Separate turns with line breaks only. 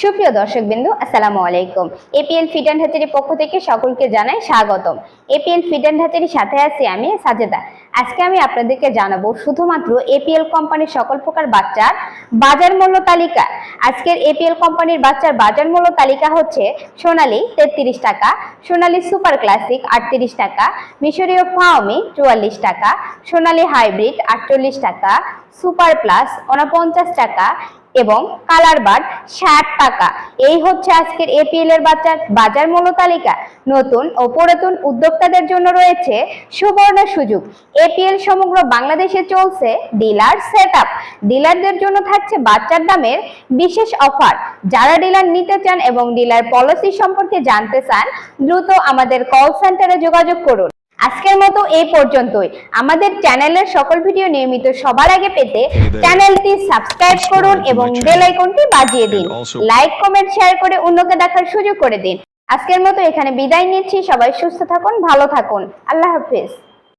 সুপ্রিয় দর্শকবৃন্দু, আসসালামু আলাইকুম। এপিএল ফিড অ্যান্ড হ্যাচারির পক্ষ থেকে সকলকে জানাই স্বাগতম। এপিএল ফিড অ্যান্ড হ্যাচারির সাথে আছি আমি সাজেদা। আজকে আমি আপনাদেরকে জানাবো শুধুমাত্র এপিএল কোম্পানির সকল প্রকার বাচ্চার বাজার মূল্য তালিকা। আজকের এপিএল কোম্পানির বাচ্চার বাজার মূল্য তালিকা হচ্ছে: সোনালী 33 টাকা, সোনালী সুপার ক্লাসিক 38 টাকা, মিশরীয় ফাওমি 44 টাকা, সোনালী হাইব্রিড 48 টাকা, সুপার প্লাস 49 টাকা এবং কালার বার্ড 60 টাকা। এই হচ্ছে আজকের এপিএল এর বাজার মূল্য তালিকা। নতুন ও পুরাতন উদ্যোক্তাদের জন্য রয়েছে সুবর্ণ সুযোগ। এপিএল সমগ্র বাংলাদেশে চলছে ডিলার সেটআপ। ডিলারদের জন্য থাকছে বাচ্চার দামের বিশেষ অফার। যারা ডিলার নিতে চান এবং ডিলার পলিসি সম্পর্কে জানতে চান, দ্রুত আমাদের কল সেন্টারে যোগাযোগ করুন। আজকের মতো এই পর্যন্তই। আমাদের চ্যানেলের সকল ভিডিও নিয়মিত সবার আগে পেতে চ্যানেলটি সাবস্ক্রাইব করুন এবং বেল আইকনটি বাজিয়ে দিন। লাইক, কমেন্ট, শেয়ার করে অন্যকে দেখার সুযোগ করে দিন। আজকের মতো এখানে বিদায় নিচ্ছি। সবাই সুস্থ থাকুন, ভালো থাকুন। আল্লাহ হাফেজ।